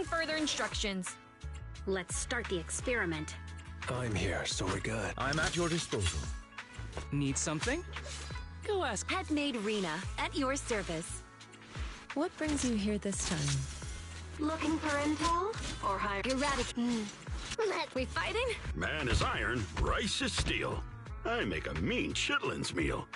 awaiting further instructions. Let's start the experiment. I'm here, so we're good. I'm at your disposal. Need something? Go ask. Headmaid Rena, at your service. What brings you here this time? Looking for intel? Or higher? Eradicate. We fighting? Man is iron, rice is steel. I make a mean chitlins meal.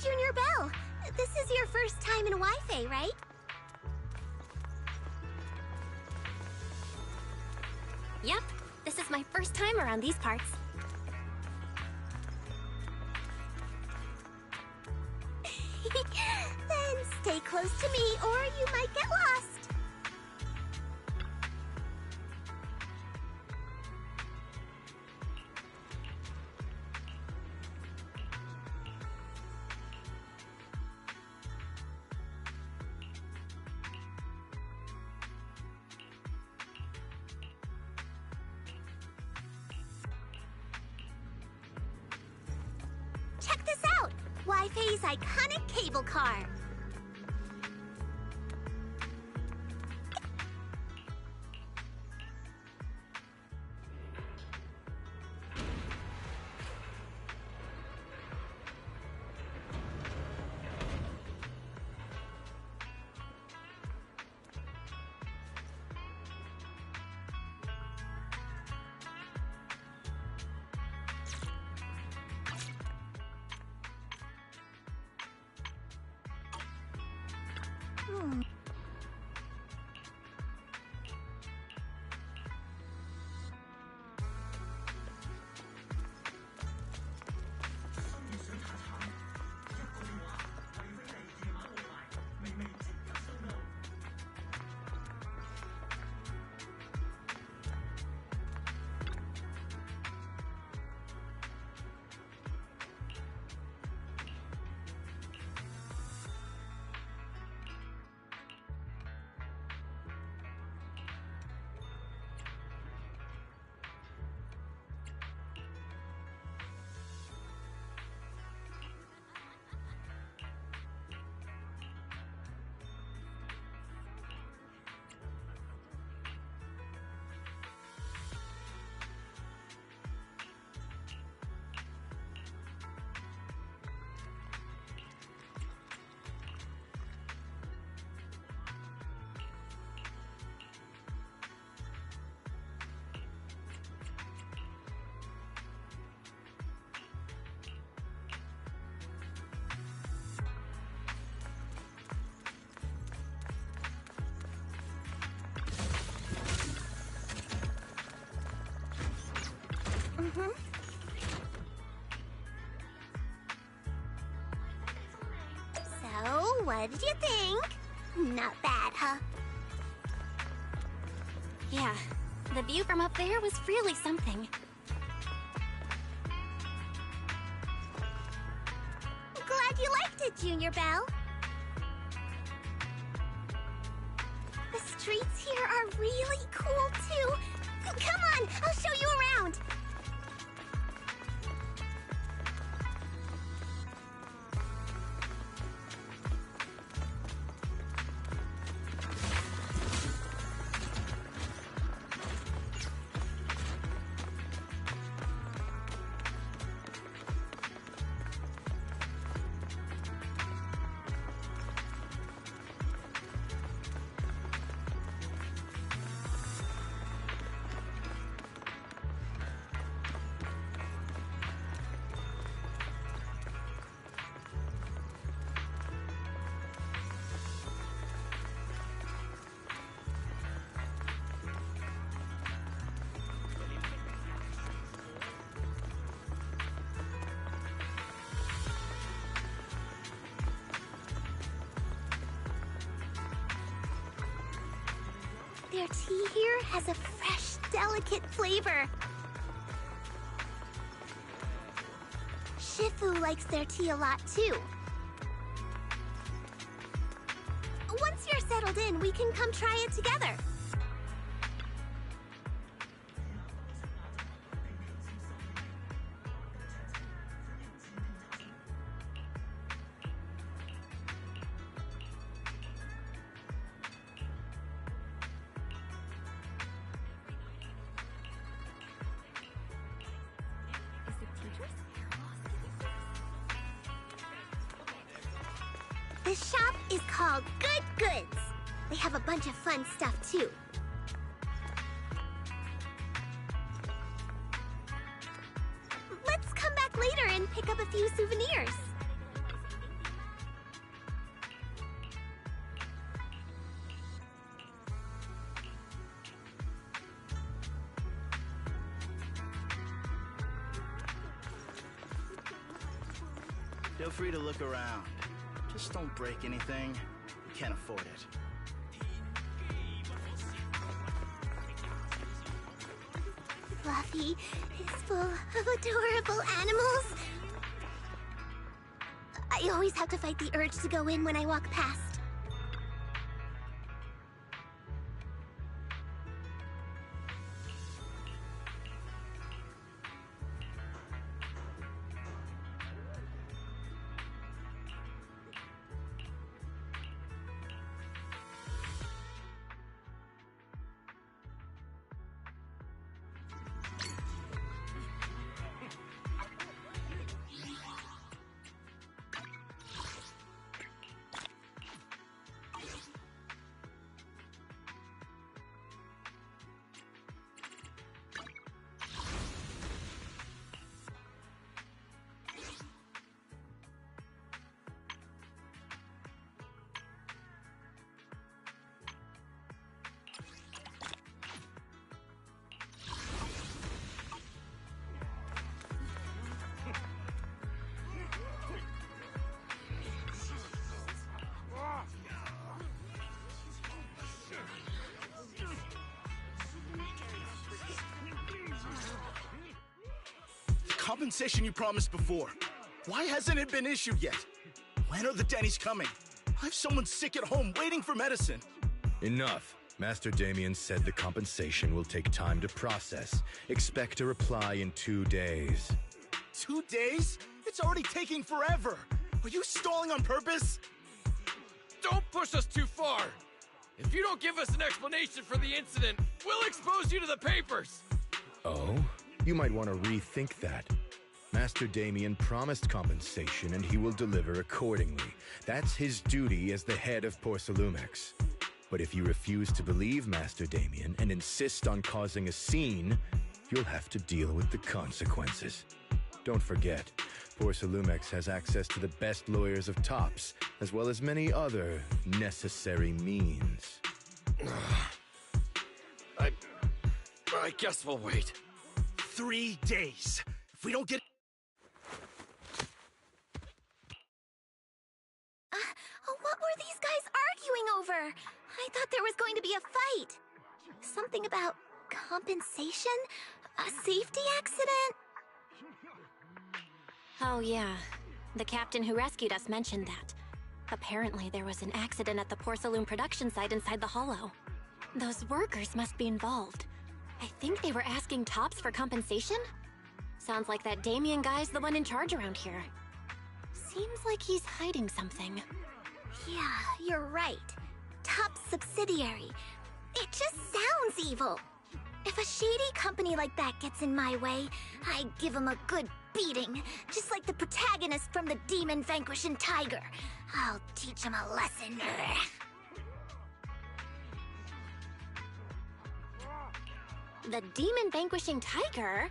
Junior Belle, this is your first time in Wi-Fi, right? Yep, this is my first time around these parts. Then stay close to me or you might get lost. Check this out! Wi-Fi's iconic cable car. So, what did you think? Not bad, huh? Yeah, the view from up there was really something. Glad you liked it, Junior Belle. The streets here are really cool, too. Come on, I'll show you around. Their tea here has a fresh, delicate flavor. Shifu likes their tea a lot, too. Once you're settled in, we can come try it together. This shop is called Good Goods. They have a bunch of fun stuff, too. Let's come back later and pick up a few souvenirs. Feel free to look around. Just don't break anything. We can't afford it. Fluffy is full of adorable animals. I always have to fight the urge to go in when I walk past. Compensation you promised before. Why hasn't it been issued yet? When are the Denny's coming? I have someone sick at home waiting for medicine. Enough. Master Damien said the compensation will take time to process. Expect a reply in 2 days. 2 days? It's already taking forever. Are you stalling on purpose? Don't push us too far. If you don't give us an explanation for the incident, we'll expose you to the papers. Oh? You might want to rethink that. Master Damien promised compensation and he will deliver accordingly. That's his duty as the head of Porcelumex. But if you refuse to believe Master Damien and insist on causing a scene, you'll have to deal with the consequences. Don't forget, Porcelumex has access to the best lawyers of Tops, as well as many other necessary means. I guess we'll wait. 3 days. If we don't get... What were these guys arguing over? I thought there was going to be a fight. Something about compensation? A safety accident? Oh, yeah. The captain who rescued us mentioned that. Apparently, there was an accident at the Porcelain production site inside the Hollow. Those workers must be involved. I think they were asking Tops for compensation? Sounds like that Damien guy's the one in charge around here. Seems like he's hiding something. Yeah, you're right. Top subsidiary. It just sounds evil. If a shady company like that gets in my way, I give him a good beating, just like the protagonist from the Demon Vanquishing Tiger. I'll teach him a lesson. The Demon Vanquishing Tiger?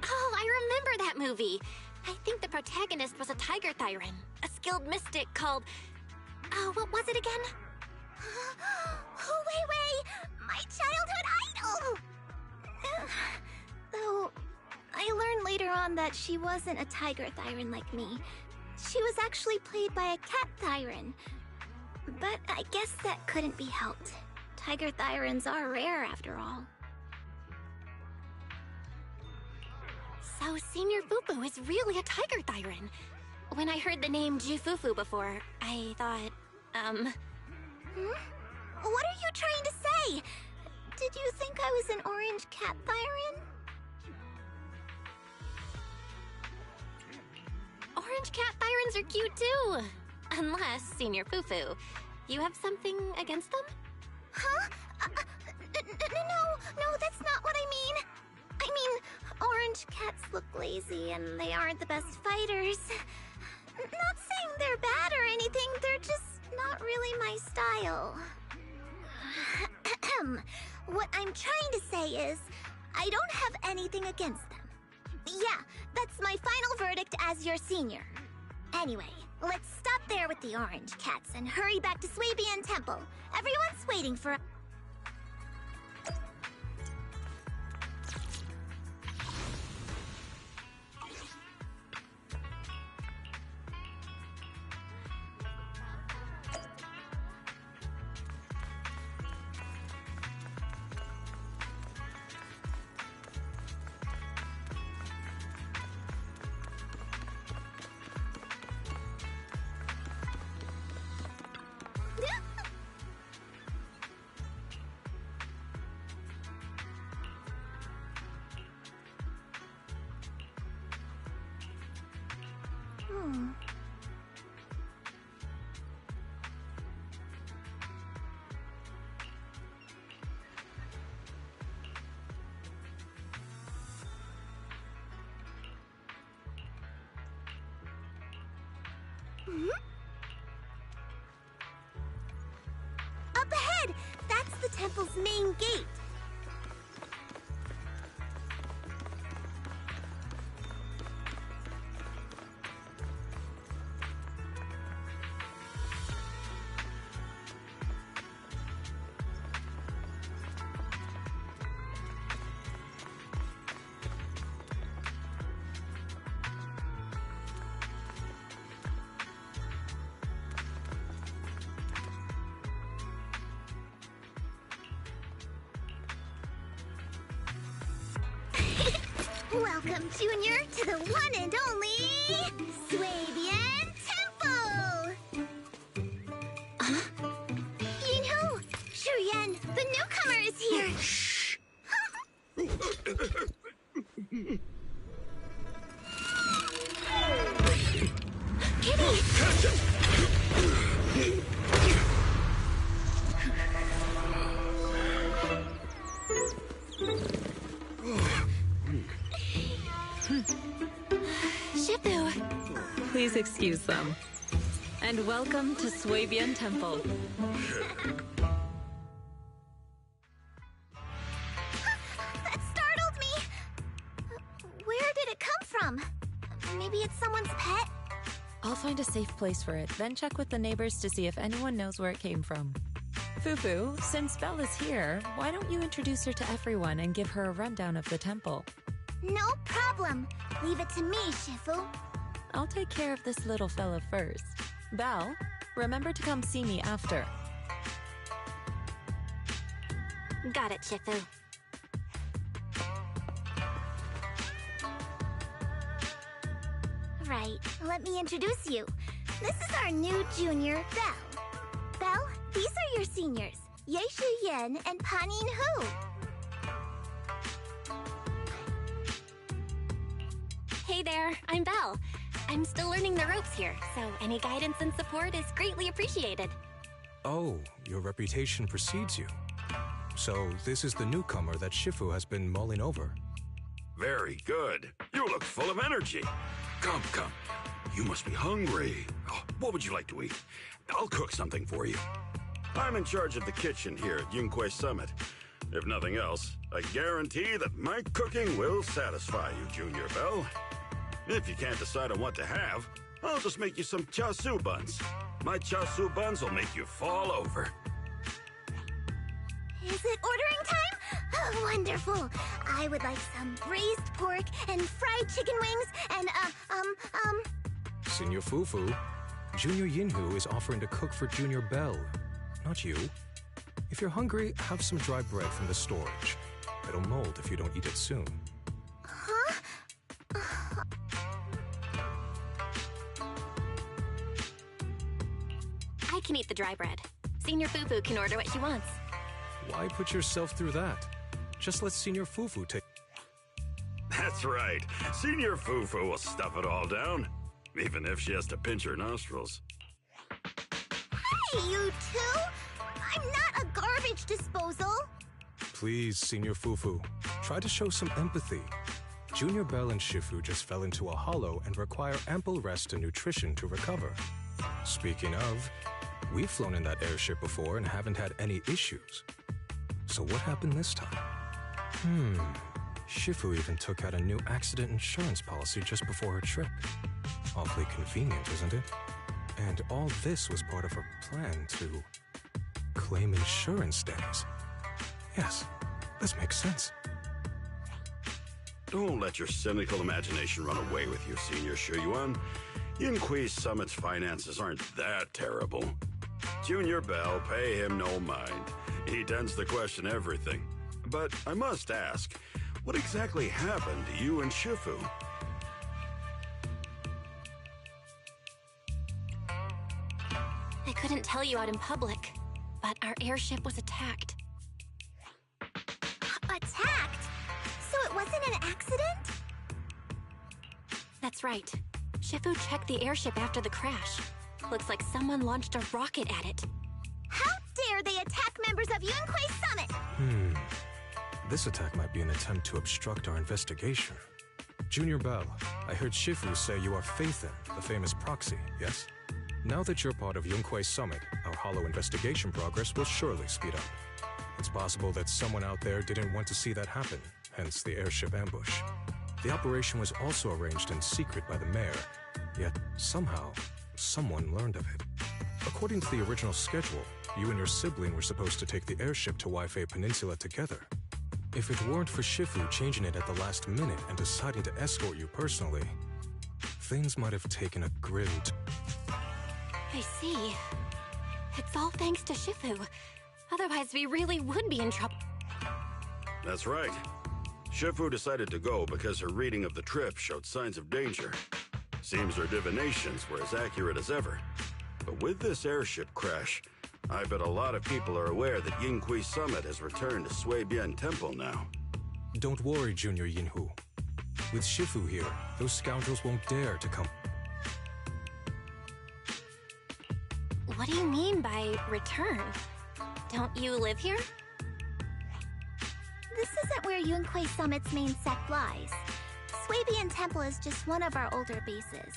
Oh, I remember that movie. I think the protagonist was a tiger thyran, a skilled mystic called... Oh, what was it again? Oh, wait! My childhood idol! Though, I learned later on that she wasn't a tiger thyran like me. She was actually played by a cat thyran. But I guess that couldn't be helped. Tiger thyrans are rare after all. So Senior Fufu is really a tiger thyran. When I heard the name Jufufu before, I thought, What are you trying to say? Did you think I was an orange cat thyran? Orange cat thyrans are cute too. Unless, Senior Fufu, you have something against them? Huh? No, that's not what I mean. I mean, orange cats look lazy and they aren't the best fighters. Not saying they're bad or anything, they're just not really my style. What I'm trying to say is, I don't have anything against them. Yeah, that's my final verdict as your senior. Anyway, let's stop there with the orange cats and hurry back to Swabian Temple. Everyone's waiting for... Up ahead! That's the temple's main gate. Welcome, Junior, to the one and only Swabian Temple! Yinhu! Shuyan, the newcomer is here! Shh! Kitty! Please excuse them. And welcome to Swabian Temple. That startled me! Where did it come from? Maybe it's someone's pet? I'll find a safe place for it, then check with the neighbors to see if anyone knows where it came from. Fufu, since Belle is here, why don't you introduce her to everyone and give her a rundown of the temple? No problem. Leave it to me, Shifu. I'll take care of this little fella first. Belle, remember to come see me after. Got it, Shifu. Right, let me introduce you. This is our new junior, Belle. Belle, these are your seniors, Yeishu Yen and Panin Hu. Hey there, I'm Belle. I'm still learning the ropes here, so any guidance and support is greatly appreciated. Oh, your reputation precedes you. So this is the newcomer that Shifu has been mulling over. Very good. You look full of energy. Come, come. You must be hungry. Oh, what would you like to eat? I'll cook something for you. I'm in charge of the kitchen here at Yingque Summit. If nothing else, I guarantee that my cooking will satisfy you, Junior Belle. If you can't decide on what to have, I'll just make you some chasu buns. My chasu buns will make you fall over. Is it ordering time? Oh, wonderful. I would like some braised pork and fried chicken wings and, Senior Fufu, Junior Yinhu is offering to cook for Junior Belle, not you. If you're hungry, have some dry bread from the storage. It'll mold if you don't eat it soon. Huh? I can eat the dry bread. Senior Fufu can order what she wants. Why put yourself through that? Just let Senior Fufu take... That's right. Senior Fufu will stuff it all down, even if she has to pinch her nostrils. Hey, you two! I'm not a garbage disposal! Please, Senior Fufu, try to show some empathy. Junior Belle and Shifu just fell into a hollow and require ample rest and nutrition to recover. Speaking of, We've flown in that airship before and haven't had any issues. So what happened this time? Shifu even took out a new accident insurance policy just before her trip. Awfully convenient, isn't it? And all this was part of her plan to claim insurance days. Yes, this makes sense. Don't let your cynical imagination run away with you, Senior Shuyuan. Yinhui Summit's finances aren't that terrible. Junior Bell, pay him no mind. He tends to question everything. But I must ask, what exactly happened to you and Shifu? I couldn't tell you out in public, but our airship was attacked. Attacked? So it wasn't an accident? That's right. Shifu checked the airship after the crash. Looks like someone launched a rocket at it. How dare they attack members of Yunhui Summit? This attack might be an attempt to obstruct our investigation. Junior Bell, I heard Shifu say you are Faithin, the famous proxy, yes? Now that you're part of Yunhui Summit, our hollow investigation progress will surely speed up. It's possible that someone out there didn't want to see that happen, hence the airship ambush. The operation was also arranged in secret by the mayor, yet somehow, someone learned of it. According to the original schedule, you and your sibling were supposed to take the airship to Waifei Peninsula together. If it weren't for Shifu changing it at the last minute and deciding to escort you personally, things might have taken a grim I see. It's all thanks to Shifu. Otherwise, we really would be in trouble. That's right. Shifu decided to go because her reading of the trip showed signs of danger. Seems her divinations were as accurate as ever. But with this airship crash, I bet a lot of people are aware that Yinhui Summit has returned to Suibian Temple now. Don't worry, Junior Yinhu. With Shifu here, those scoundrels won't dare to come. What do you mean by return? Don't you live here? This isn't where Yunhui Summit's main sect lies. Suibian Temple is just one of our older bases.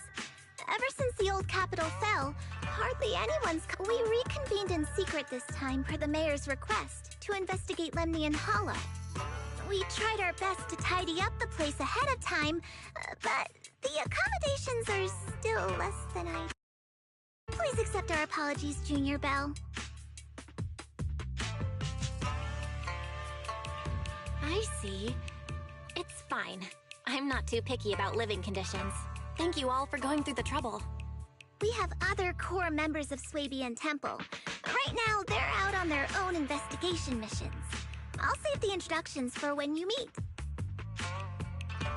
Ever since the old capital fell, hardly anyone's... We reconvened in secret this time per the mayor's request to investigate Lemnian Hollow. We tried our best to tidy up the place ahead of time, but the accommodations are still less than ideal. Please accept our apologies, Junior Bell. I see. It's fine. I'm not too picky about living conditions. Thank you all for going through the trouble. We have other core members of Suibian Temple. Right now, they're out on their own investigation missions. I'll save the introductions for when you meet.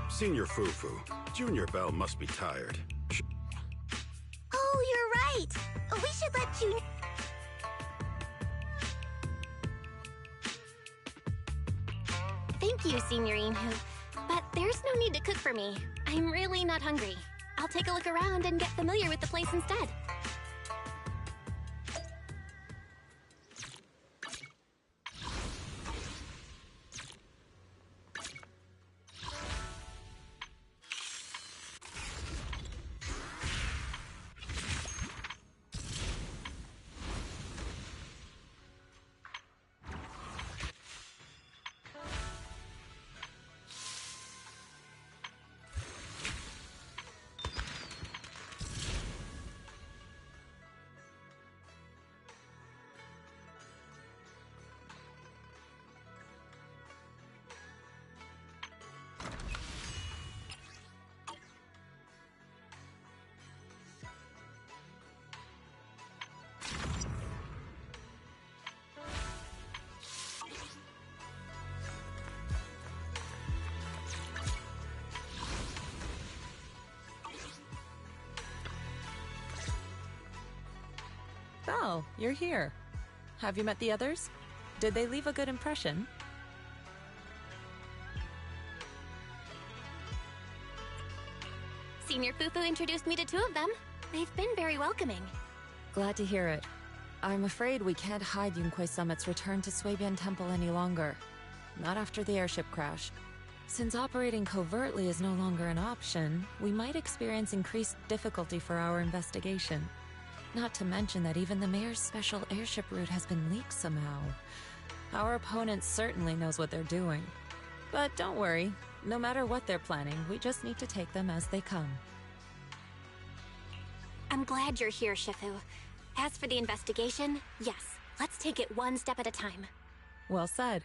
Senior Fufu, Junior Bell must be tired. Oh, you're right. We should let you... Thank you, Senior Yinhu. But there's no need to cook for me. I'm really not hungry. I'll take a look around and get familiar with the place instead. Belle, you're here. Have you met the others? Did they leave a good impression? Senior Fufu introduced me to two of them. They've been very welcoming. Glad to hear it. I'm afraid we can't hide Yunhui Summit's return to Suibian Temple any longer. Not after the airship crash. Since operating covertly is no longer an option, we might experience increased difficulty for our investigation. Not to mention that even the mayor's special airship route has been leaked somehow. Our opponent certainly knows what they're doing. But don't worry, no matter what they're planning, we just need to take them as they come. I'm glad you're here, Shifu. As for the investigation, yes, let's take it one step at a time. Well said.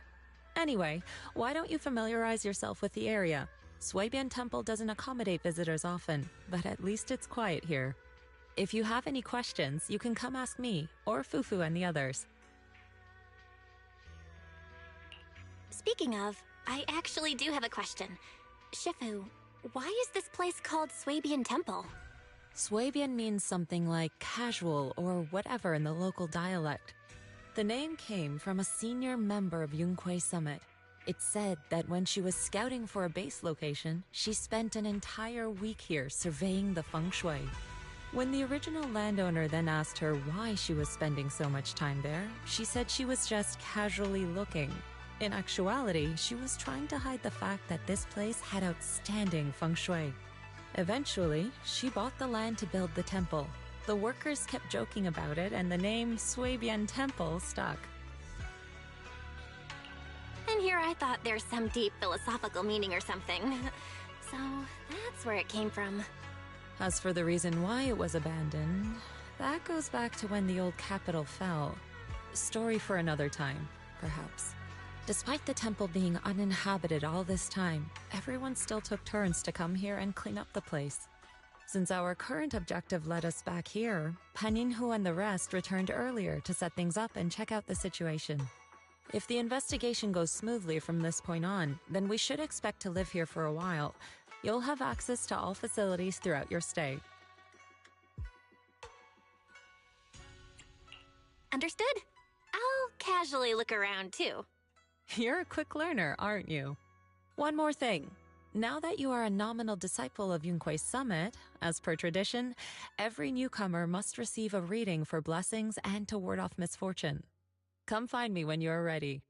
Anyway, why don't you familiarize yourself with the area? Swabian Temple doesn't accommodate visitors often, but at least it's quiet here. If you have any questions, you can come ask me, or Fufu and the others. Speaking of, I actually do have a question. Shifu, why is this place called Swabian Temple? Swabian means something like casual or whatever in the local dialect. The name came from a senior member of Yunquei Summit. It's said that when she was scouting for a base location, she spent an entire week here surveying the feng shui. When the original landowner then asked her why she was spending so much time there, she said she was just casually looking. In actuality, she was trying to hide the fact that this place had outstanding feng shui. Eventually, she bought the land to build the temple. The workers kept joking about it, and the name Swabian Temple stuck. And here I thought there's some deep philosophical meaning or something. So, that's where it came from. As for the reason why it was abandoned, that goes back to when the old capital fell. Story for another time, perhaps. Despite the temple being uninhabited all this time, everyone still took turns to come here and clean up the place. Since our current objective led us back here, Paninhu and the rest returned earlier to set things up and check out the situation. If the investigation goes smoothly from this point on, then we should expect to live here for a while. You'll have access to all facilities throughout your stay. Understood? I'll casually look around too. You're a quick learner, aren't you? One more thing. Now that you are a nominal disciple of Yunquei Summit, as per tradition, every newcomer must receive a reading for blessings and to ward off misfortune. Come find me when you're ready.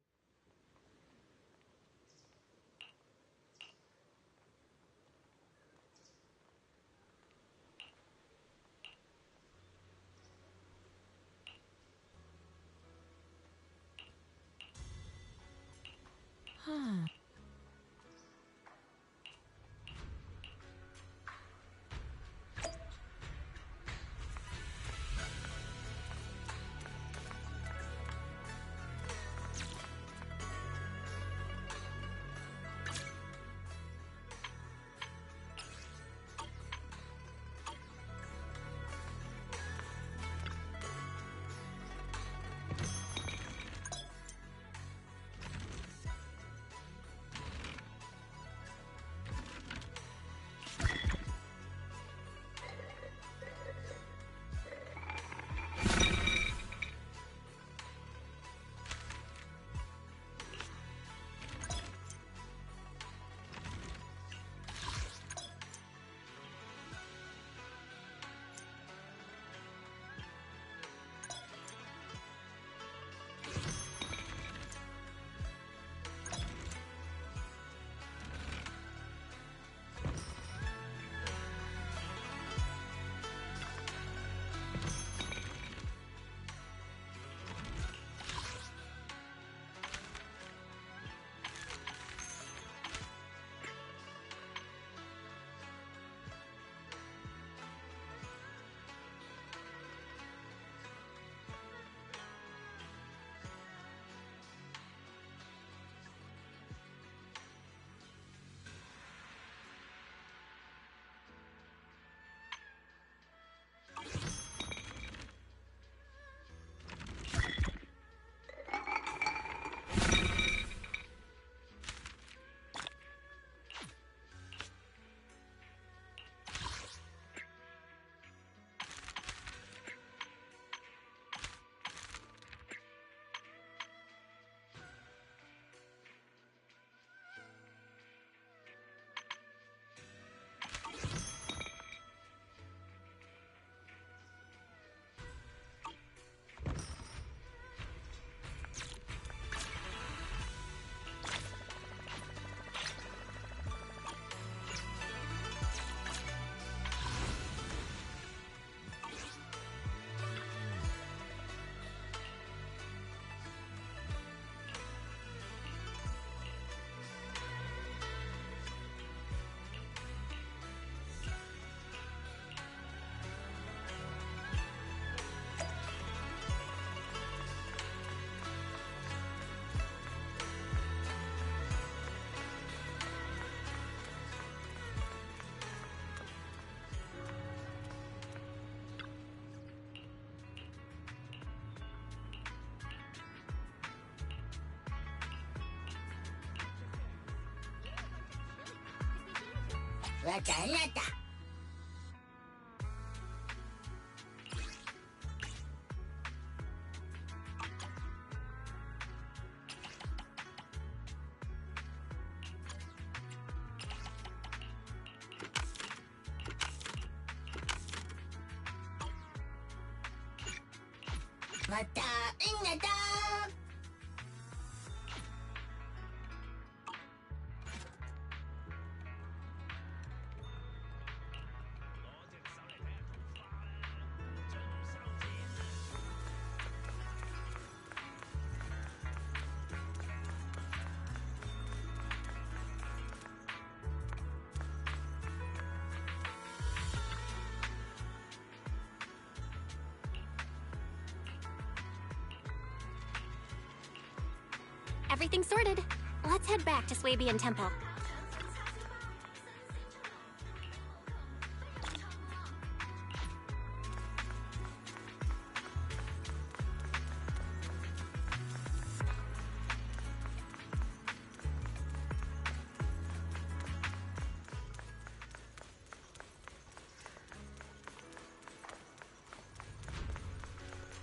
Everything sorted. Let's head back to Swabian Temple.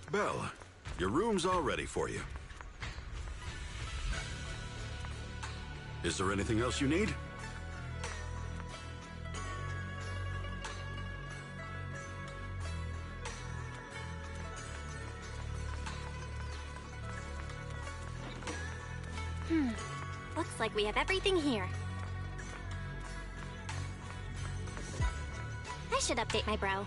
Belle, your room's all ready for you. Is there anything else you need? Looks like we have everything here. I should update my brow.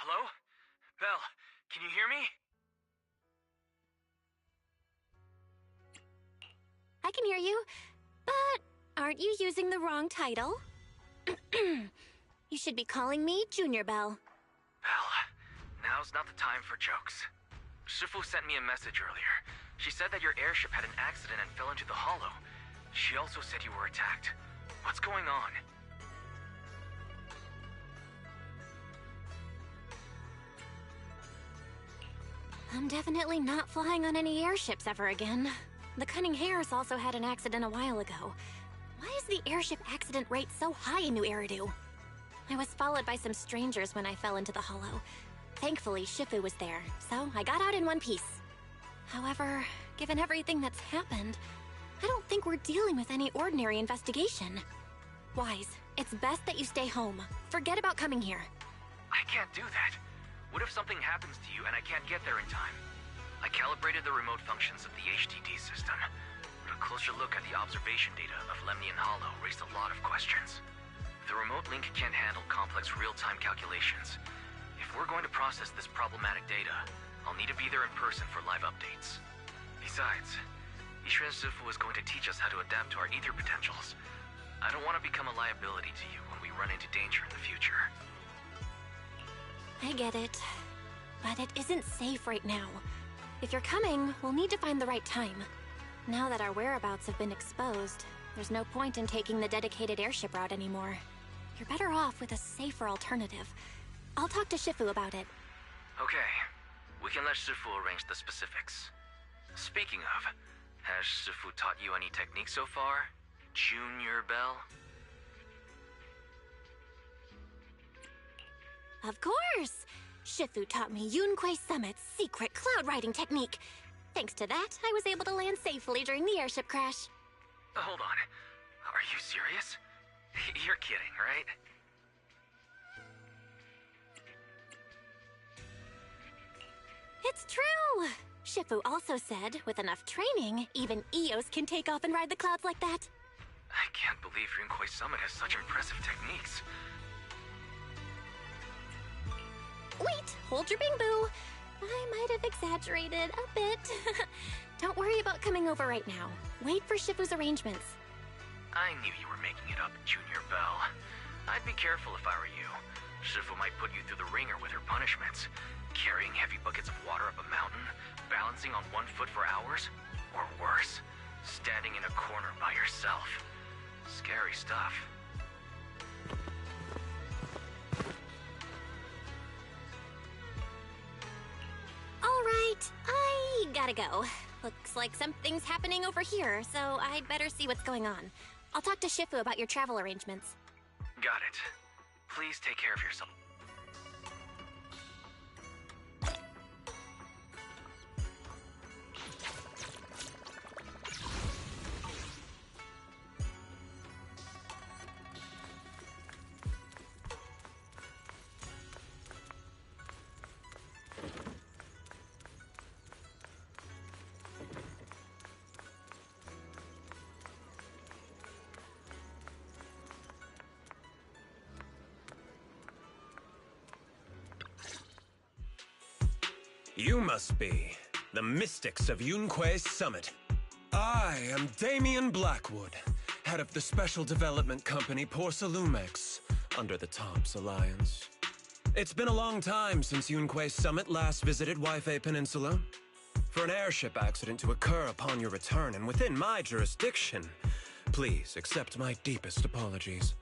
Hello? Belle, can you hear me? I can hear you, but aren't you using the wrong title? You should be calling me Junior Belle. Belle, now's not the time for jokes. Shifu sent me a message earlier. She said that your airship had an accident and fell into the hollow. She also said you were attacked. What's going on? I'm definitely not flying on any airships ever again. The Cunning Hares also had an accident a while ago. Why is the airship accident rate so high in New Eridu? I was followed by some strangers when I fell into the hollow. Thankfully, Shifu was there, so I got out in one piece. However, given everything that's happened, I don't think we're dealing with any ordinary investigation. Wise, it's best that you stay home. Forget about coming here. I can't do that. What if something happens to you and I can't get there in time? I calibrated the remote functions of the HDD system, but a closer look at the observation data of Lemnian Hollow raised a lot of questions. The remote link can't handle complex real-time calculations. If we're going to process this problematic data, I'll need to be there in person for live updates. Besides, Ishren Sifu is going to teach us how to adapt to our ether potentials. I don't want to become a liability to you when we run into danger in the future. I get it, but it isn't safe right now. If you're coming, we'll need to find the right time. Now that our whereabouts have been exposed, there's no point in taking the dedicated airship route anymore. You're better off with a safer alternative. I'll talk to Shifu about it. Okay, we can let Shifu arrange the specifics. Speaking of, has Shifu taught you any techniques so far? Junior Belle? Of course! Shifu taught me Yunquei Summit's secret cloud riding technique. Thanks to that, I was able to land safely during the airship crash. Hold on. Are you serious? You're kidding, right? It's true! Shifu also said, with enough training, even Eos can take off and ride the clouds like that. I can't believe Yunquei Summit has such impressive techniques. wait, hold your bing-boo. I might have exaggerated a bit. Don't worry about coming over right now. Wait for Shifu's arrangements. I knew you were making it up, Junior Bell. I'd be careful if I were you. Shifu might put you through the ringer with her punishments. Carrying heavy buckets of water up a mountain, balancing on 1 foot for hours, or worse, standing in a corner by yourself. Scary stuff. All right, I gotta go. Looks like something's happening over here, so I'd better see what's going on. I'll talk to Shifu about your travel arrangements. Got it. Please take care of yourself. You must be the mystics of Yunque's summit. I am Damien Blackwood, head of the special development company Porcelumex, under the TOPS Alliance. It's been a long time since Yunque's summit last visited Waifei Peninsula. For an airship accident to occur upon your return and within my jurisdiction, please accept my deepest apologies.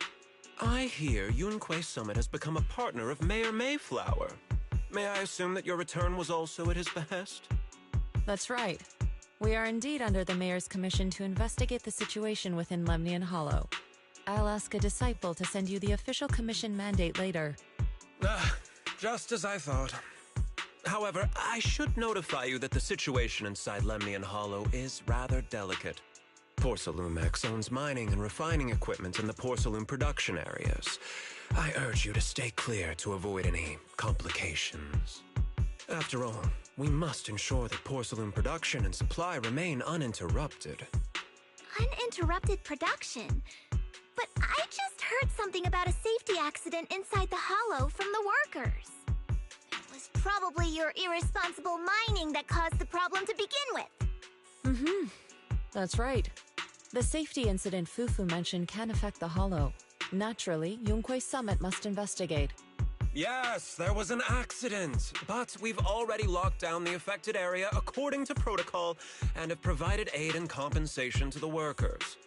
I hear Yunque Summit has become a partner of Mayor Mayflower. May I assume that your return was also at his behest? That's right. We are indeed under the Mayor's commission to investigate the situation within Lemnian Hollow. I'll ask a disciple to send you the official commission mandate later. Just as I thought. However, I should notify you that the situation inside Lemnian Hollow is rather delicate. Porcelumex owns mining and refining equipment in the porcelain production areas. I urge you to stay clear to avoid any complications. After all, we must ensure that porcelain production and supply remain uninterrupted. Uninterrupted production? But I just heard something about a safety accident inside the hollow from the workers. It was probably your irresponsible mining that caused the problem to begin with. That's right. The safety incident Fufu mentioned can affect the hollow. Naturally, Yunque Summit must investigate. Yes, there was an accident, but we've already locked down the affected area according to protocol and have provided aid and compensation to the workers.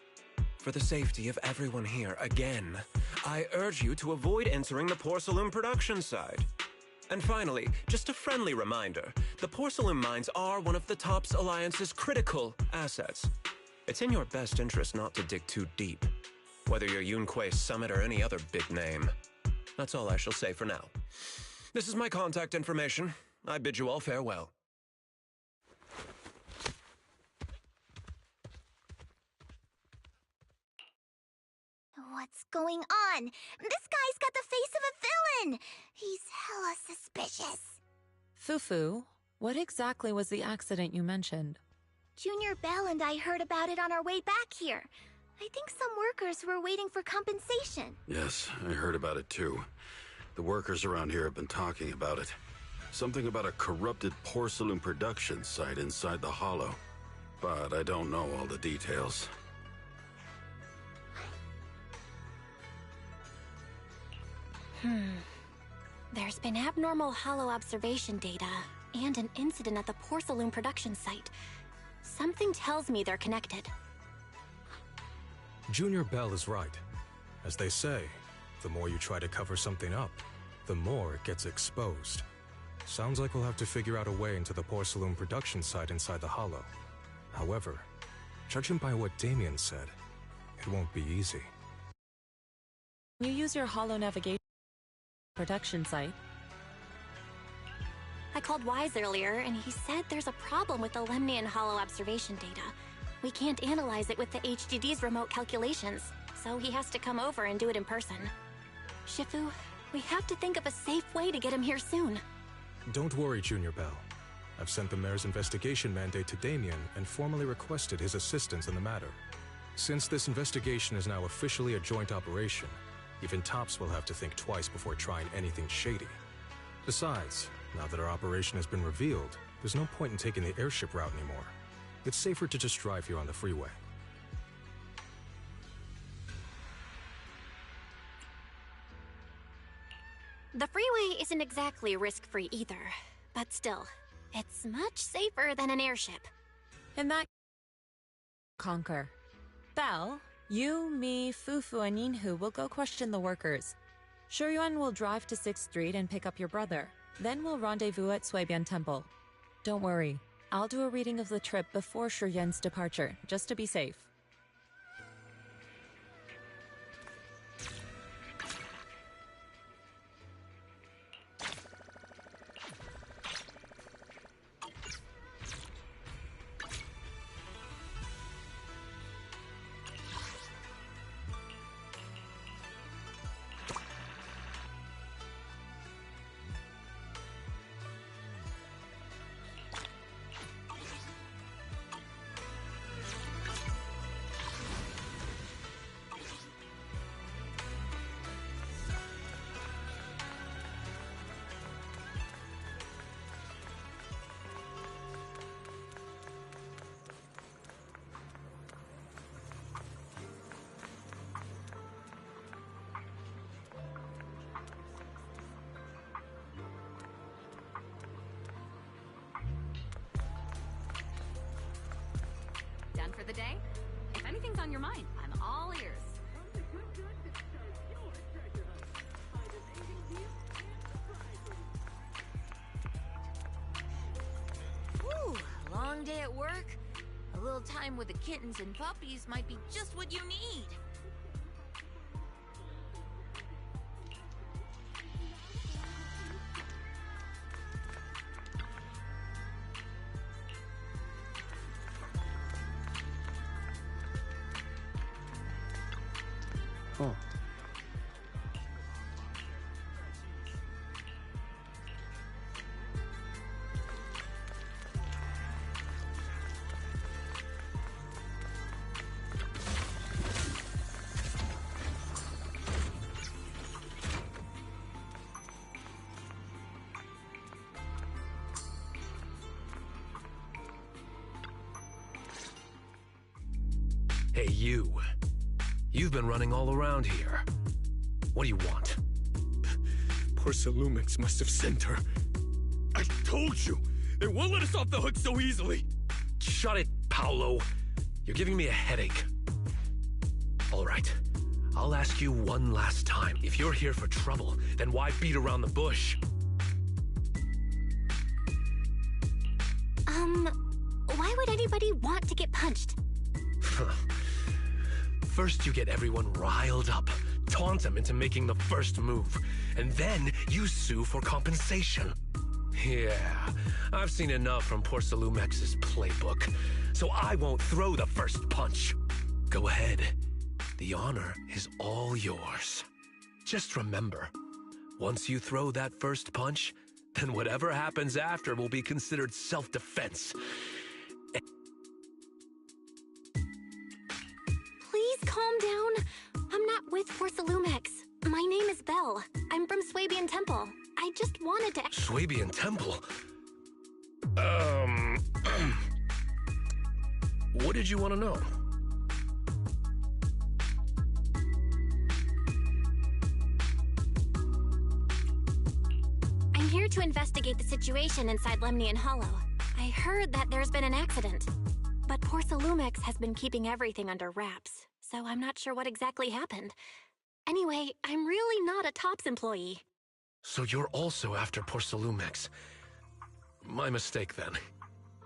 For the safety of everyone here, again, I urge you to avoid entering the porcelain production side. And finally, just a friendly reminder, the porcelain mines are one of the TOPS Alliance's critical assets. It's in your best interest not to dig too deep, whether you're Yunque Summit or any other big name. That's all I shall say for now. This is my contact information. I bid you all farewell. What's going on? This guy's got the face of a villain! He's hella suspicious. Fufu, what exactly was the accident you mentioned? Junior Bell and I heard about it on our way back here. I think some workers were waiting for compensation. Yes, I heard about it too. The workers around here have been talking about it. Something about a corrupted porcelain production site inside the hollow. But I don't know all the details. There's been abnormal hollow observation data and an incident at the porcelain production site. Something tells me they're connected. Junior Bell is right. As they say, the more you try to cover something up, the more it gets exposed. Sounds like we'll have to figure out a way into the porcelain production site inside the hollow. However, judging by what Damien said, it won't be easy. You use your hollow navigation production site. I called Wise earlier, and he said there's a problem with the Lemnian Hollow observation data. We can't analyze it with the HDD's remote calculations, so he has to come over and do it in person. Shifu, we have to think of a safe way to get him here soon. Don't worry, Junior Bell. I've sent the mayor's investigation mandate to Damien and formally requested his assistance in the matter. Since this investigation is now officially a joint operation, even TOPS will have to think twice before trying anything shady. Besides, now that our operation has been revealed, there's no point in taking the airship route anymore. It's safer to just drive here on the freeway. The freeway isn't exactly risk-free either, but still, it's much safer than an airship. In that... Conquer. Belle, you, me, Fufu, and Yinhu will go question the workers. Shuyuan will drive to 6th Street and pick up your brother. Then we'll rendezvous at Suibian Temple. Don't worry, I'll do a reading of the trip before Shuyuan's departure, just to be safe. Done for the day? If anything's on your mind, I'm all ears. Whew, long day at work? A little time with the kittens and puppies might be just what you need. Oh. Hey, you. You've been running all around here. What do you want? Porcelumix must have sent her. I told you! They won't let us off the hook so easily! Shut it, Paolo. You're giving me a headache. All right. I'll ask you one last time. If you're here for trouble, then why beat around the bush? Why would anybody want to get punched? First you get everyone riled up, taunt them into making the first move, and then you sue for compensation. Yeah, I've seen enough from Porcelumex's playbook, so I won't throw the first punch. Go ahead. The honor is all yours. Just remember, once you throw that first punch, then whatever happens after will be considered self-defense. Please calm down. I'm not with Porcelumex. My name is Belle. I'm from Suibian Temple. I just wanted to... Suibian Temple? What did you want to know? I'm here to investigate the situation inside Lemnian Hollow. I heard that there's been an accident. But Porcelumex has been keeping everything under wraps, so I'm not sure what exactly happened. Anyway, I'm really not a TOPS employee. So you're also after Porcelumex. My mistake, then.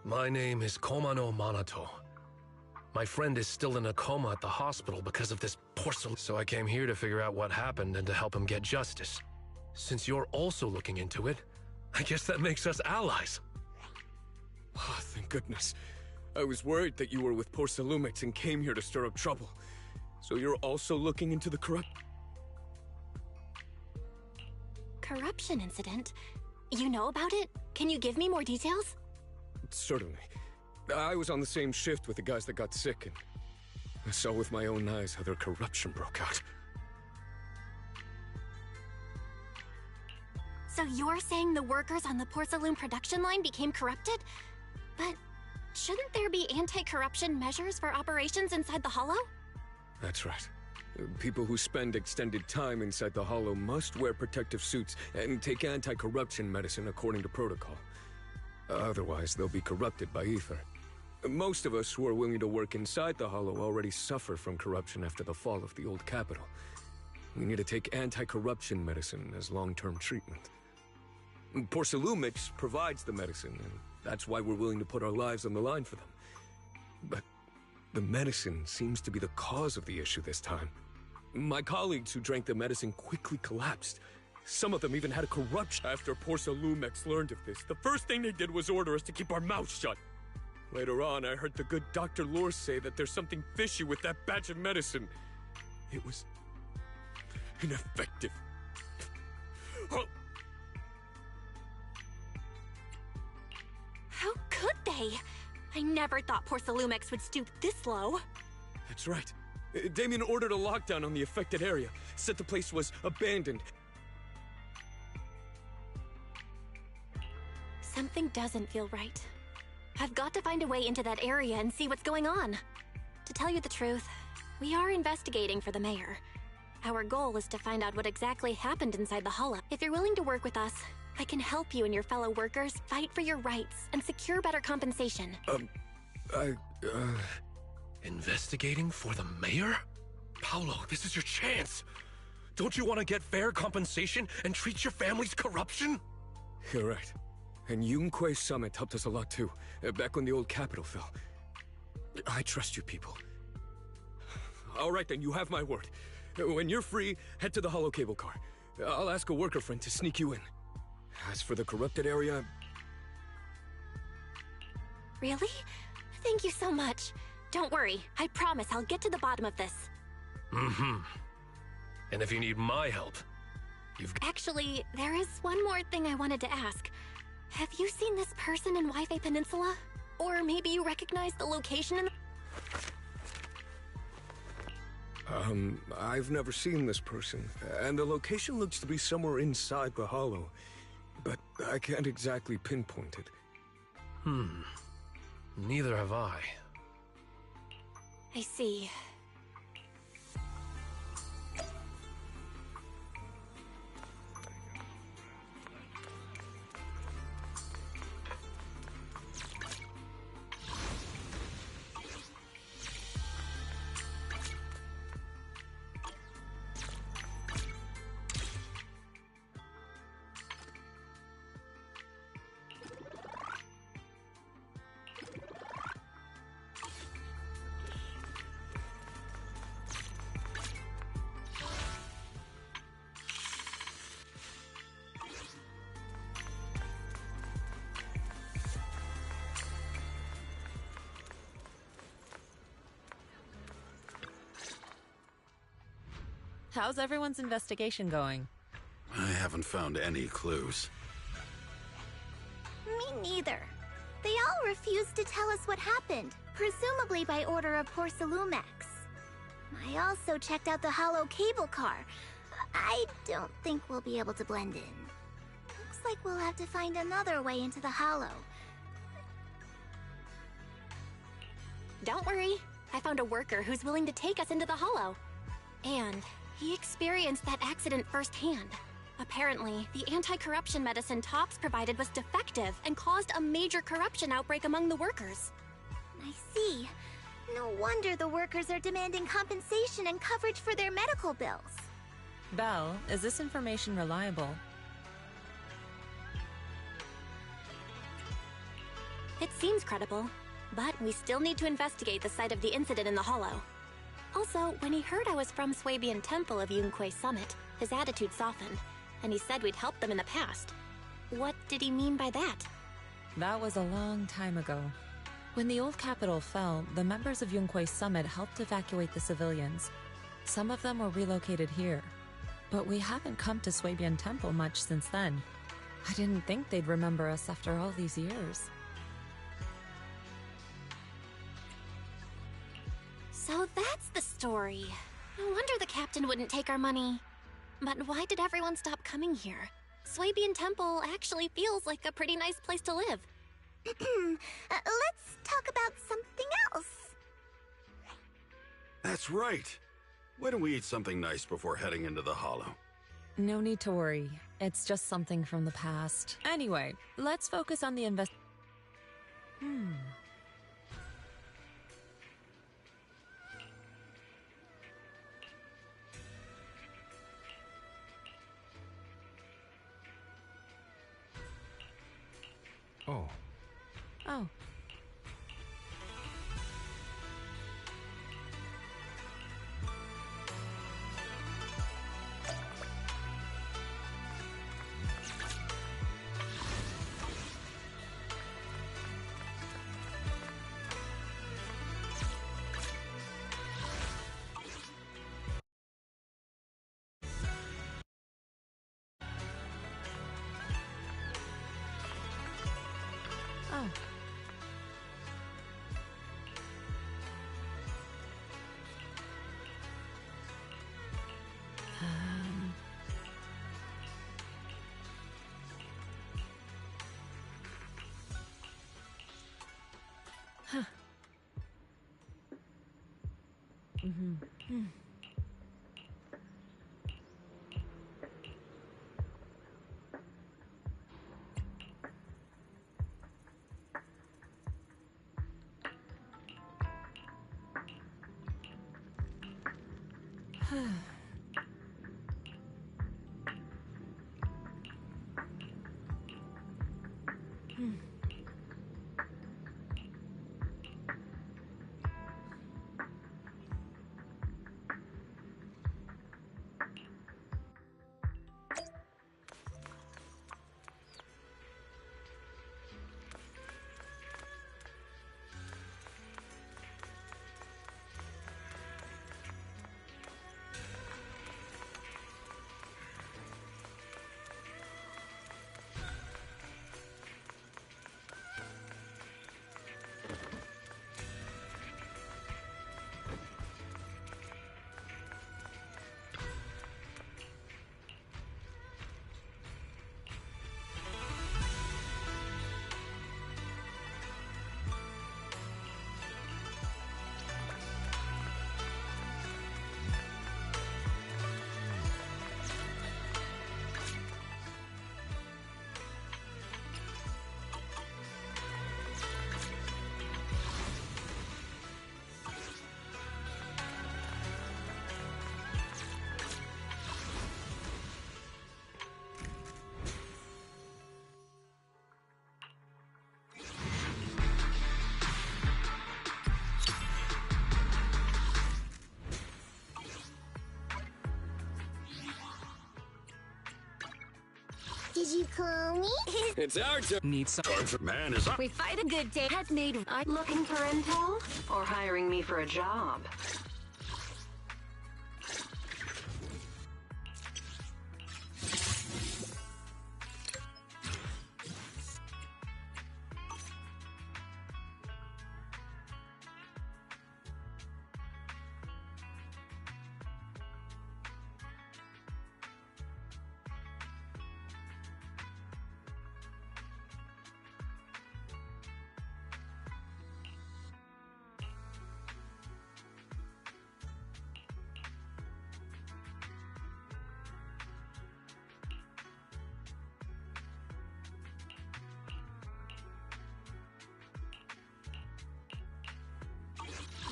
My name is Komano Manato. My friend is still in a coma at the hospital because of this porcelain, so I came here to figure out what happened and to help him get justice. Since you're also looking into it, I guess that makes us allies. Oh, thank goodness. I was worried that you were with Porcelumix and came here to stir up trouble. So you're also looking into the corruption incident? You know about it? Can you give me more details? Certainly. I was on the same shift with the guys that got sick, and I saw with my own eyes how their corruption broke out. So you're saying the workers on the Porcelain production line became corrupted? But shouldn't there be anti-corruption measures for operations inside the Hollow? That's right. People who spend extended time inside the Hollow must wear protective suits and take anti-corruption medicine according to protocol. Otherwise, they'll be corrupted by ether. Most of us who are willing to work inside the Hollow already suffer from corruption after the fall of the old capital. We need to take anti-corruption medicine as long-term treatment. Porcelumix provides the medicine, and that's why we're willing to put our lives on the line for them. But the medicine seems to be the cause of the issue this time. My colleagues who drank the medicine quickly collapsed. Some of them even had a corruption. After Porcelumix learned of this, the first thing they did was order us to keep our mouths shut. Later on, I heard the good Dr. Lore say that there's something fishy with that batch of medicine. It was ineffective. Oh. How could they? I never thought Porcelumix would stoop this low. That's right. Damien ordered a lockdown on the affected area, said the place was abandoned. Something doesn't feel right. I've got to find a way into that area and see what's going on. To tell you the truth, we are investigating for the mayor. Our goal is to find out what exactly happened inside the Hollow. If you're willing to work with us, I can help you and your fellow workers fight for your rights and secure better compensation. Investigating for the mayor? Paolo, this is your chance. Don't you want to get fair compensation and treat your family's corruption? You're right. And Yunque Summit helped us a lot too, back when the old capital fell. I trust you people. All right then, you have my word. When you're free, head to the Hollow cable car. I'll ask a worker friend to sneak you in. As for the corrupted area... Really? Thank you so much. Don't worry, I promise I'll get to the bottom of this. Mm-hmm. And if you need my help, you've... Actually, there is one more thing I wanted to ask. Have you seen this person in Wi-Fi Peninsula? Or maybe you recognize the location in... I've never seen this person, and the location looks to be somewhere inside the Hollow, but I can't exactly pinpoint it. Neither have I. I see. How's everyone's investigation going? I haven't found any clues. Me neither. They all refused to tell us what happened, presumably by order of Porcelumix. I also checked out the Hollow cable car. I don't think we'll be able to blend in. Looks like we'll have to find another way into the Hollow. Don't worry. I found a worker who's willing to take us into the Hollow. And he experienced that accident firsthand. Apparently, the anti-corruption medicine Tops provided was defective and caused a major corruption outbreak among the workers. I see. No wonder the workers are demanding compensation and coverage for their medical bills. Belle, is this information reliable? It seems credible, but we still need to investigate the site of the incident in the Hollow. Also, when he heard I was from Swabian Temple of Yunque Summit, his attitude softened, and he said we'd helped them in the past. What did he mean by that? That was a long time ago. When the old capital fell, the members of Yunque Summit helped evacuate the civilians. Some of them were relocated here. But we haven't come to Swabian Temple much since then. I didn't think they'd remember us after all these years. So that's the story. No wonder the captain wouldn't take our money. But why did everyone stop coming here? Swabian Temple actually feels like a pretty nice place to live. Let's talk about something else. That's right. Why don't we eat something nice before heading into the Hollow? No need to worry. It's just something from the past. Anyway, let's focus on the Oh. Oh. Oh. Huh. Did you call me? It's our turn. Need some. Man is up. We fight a good day. Had made. Looking for intel? Or hiring me for a job?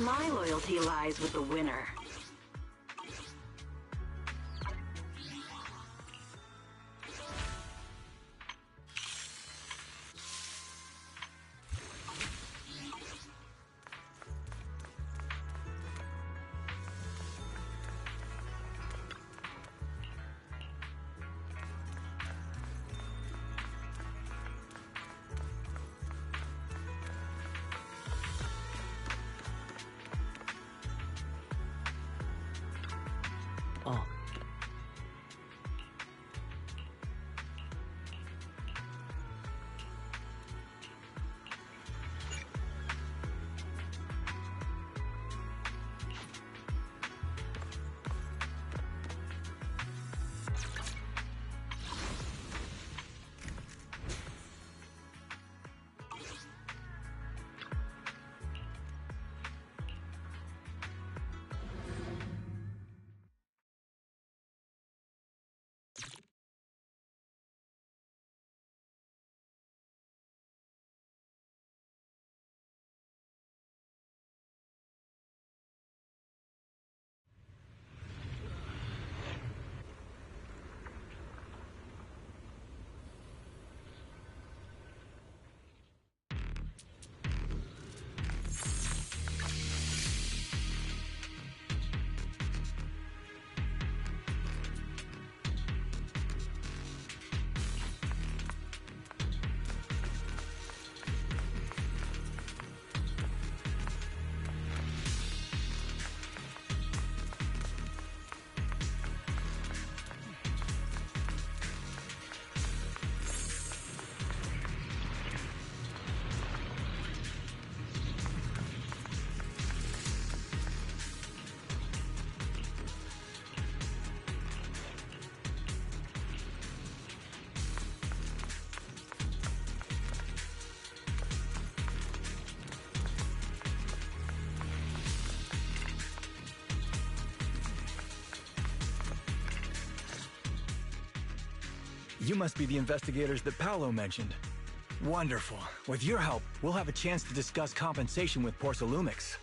My loyalty lies with the winner. You must be the investigators that Paolo mentioned. Wonderful. With your help, we'll have a chance to discuss compensation with Porsalumix.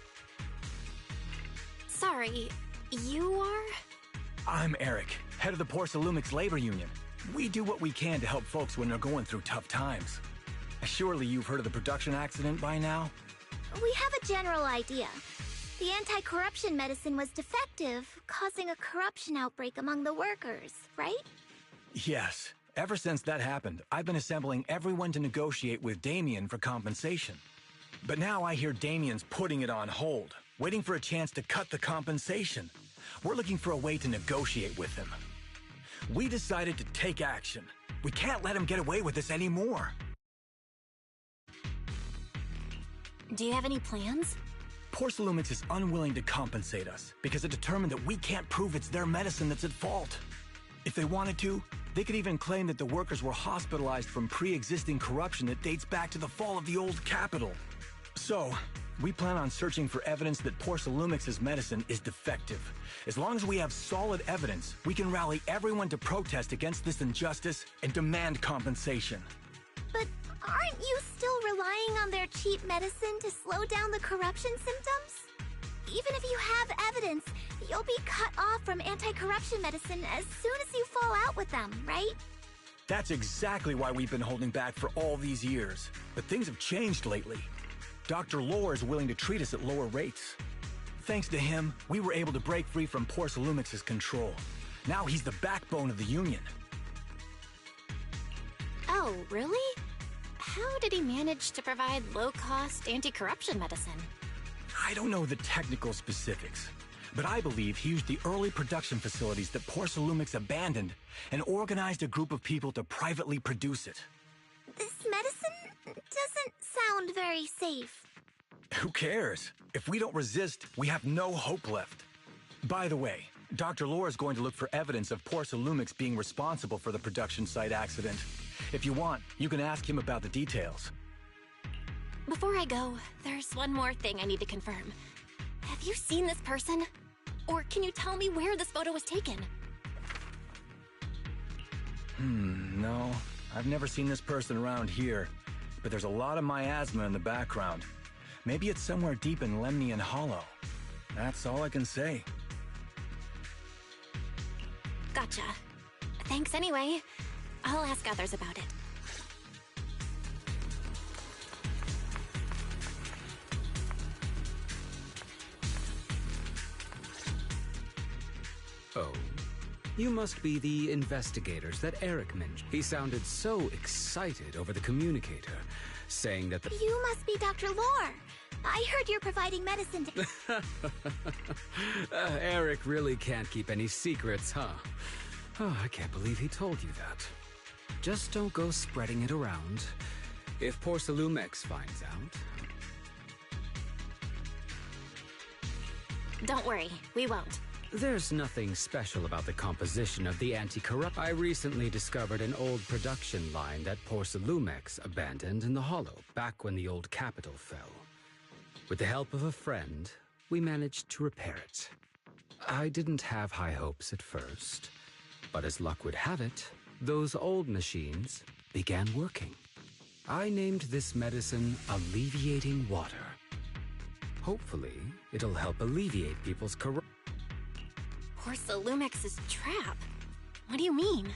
Sorry, you are? I'm Eric, head of the Porsalumix Labor Union. We do what we can to help folks when they're going through tough times. Surely you've heard of the production accident by now? We have a general idea. The anti-corruption medicine was defective, causing a corruption outbreak among the workers, right? Yes. Ever since that happened, I've been assembling everyone to negotiate with Damien for compensation. But now I hear Damien's putting it on hold, waiting for a chance to cut the compensation. We're looking for a way to negotiate with him. We decided to take action. We can't let him get away with this anymore. Do you have any plans? Porsalumix is unwilling to compensate us because it determined that we can't prove it's their medicine that's at fault. If they wanted to, they could even claim that the workers were hospitalized from pre-existing corruption that dates back to the fall of the old capital. So, we plan on searching for evidence that Porsalumix's medicine is defective. As long as we have solid evidence, we can rally everyone to protest against this injustice and demand compensation. But aren't you still relying on their cheap medicine to slow down the corruption symptoms? Even if you have evidence, you'll be cut off from anti-corruption medicine as soon as you fall out with them, right? That's exactly why we've been holding back for all these years. But things have changed lately. Dr. Lore is willing to treat us at lower rates. Thanks to him, we were able to break free from Porsalumix's control. Now he's the backbone of the Union. Oh, really? How did he manage to provide low-cost anti-corruption medicine? I don't know the technical specifics, but I believe he used the early production facilities that Porsalumix abandoned and organized a group of people to privately produce it. This medicine doesn't sound very safe. Who cares? If we don't resist, we have no hope left. By the way, Dr. Lore is going to look for evidence of Porsalumix being responsible for the production site accident. If you want, you can ask him about the details. Before I go, there's one more thing I need to confirm. Have you seen this person? Or can you tell me where this photo was taken? No. I've never seen this person around here, but there's a lot of miasma in the background. Maybe it's somewhere deep in Lemnian Hollow. That's all I can say. Gotcha. Thanks anyway. I'll ask others about it. Oh. You must be the investigators that Eric mentioned. He sounded so excited over the communicator, saying that the— You must be Dr. Lore. I heard you're providing medicine to— Eric really can't keep any secrets, huh? Oh, I can't believe he told you that. Just don't go spreading it around. If Porsalumix finds out— Don't worry, we won't. There's nothing special about the composition of the anti-corrupt— I recently discovered an old production line that Porsalumix abandoned in the Hollow back when the old capital fell. With the help of a friend, we managed to repair it. I didn't have high hopes at first, but as luck would have it, those old machines began working. I named this medicine Alleviating Water. Hopefully, it'll help alleviate people's corruption. Porsalumix's trap? What do you mean?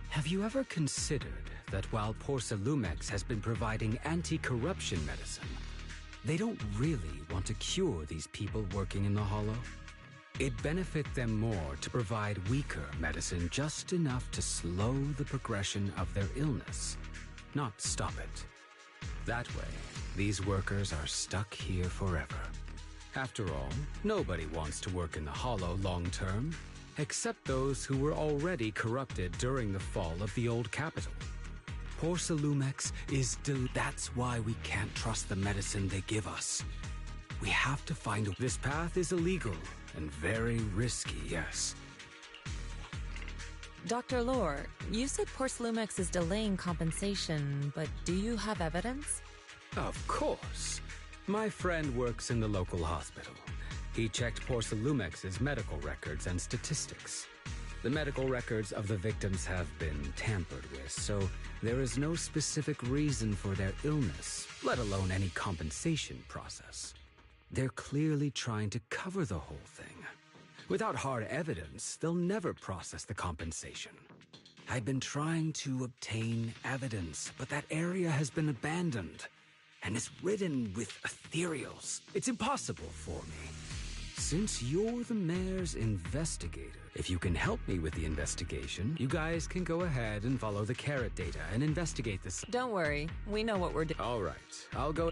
Have you ever considered that while Porsalumix has been providing anti-corruption medicine, they don't really want to cure these people working in the Hollow? It'd benefit them more to provide weaker medicine just enough to slow the progression of their illness, not stop it. That way, these workers are stuck here forever. After all, nobody wants to work in the Hollow long-term, except those who were already corrupted during the fall of the old capital. Porsalumix is That's why we can't trust the medicine they give us. We have to find a— This path is illegal and very risky, yes. Dr. Lore, you said Porsalumix is delaying compensation, but do you have evidence? Of course. My friend works in the local hospital. He checked Porsalumix's medical records and statistics. The medical records of the victims have been tampered with, so there is no specific reason for their illness, let alone any compensation process. They're clearly trying to cover the whole thing. Without hard evidence, they'll never process the compensation. I've been trying to obtain evidence, but that area has been abandoned, and is ridden with ethereals. It's impossible for me. Since you're the mayor's investigator, if you can help me with the investigation, you guys can go ahead and follow the carrot data and investigate this. Don't worry, we know what we're doing. All right, I'll go.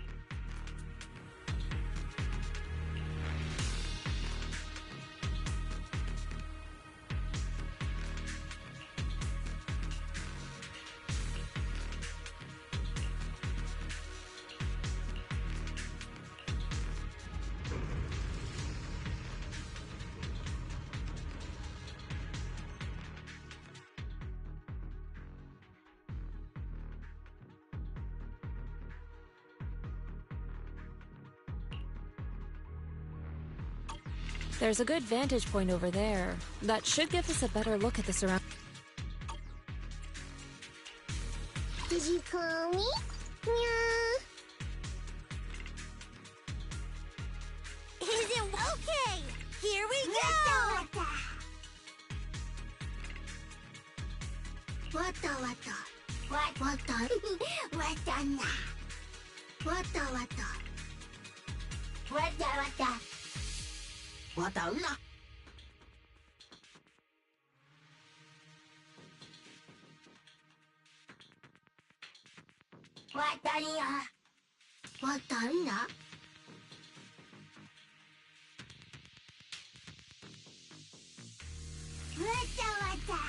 There's a good vantage point over there. That should give us a better look at the surround. Did you call me? Yeah. Isn't okay? Here we go! Wata wata. What wata? Wata na. Wata wata. Wata wata. Wata na. Wata na. Wata na. Wata wata.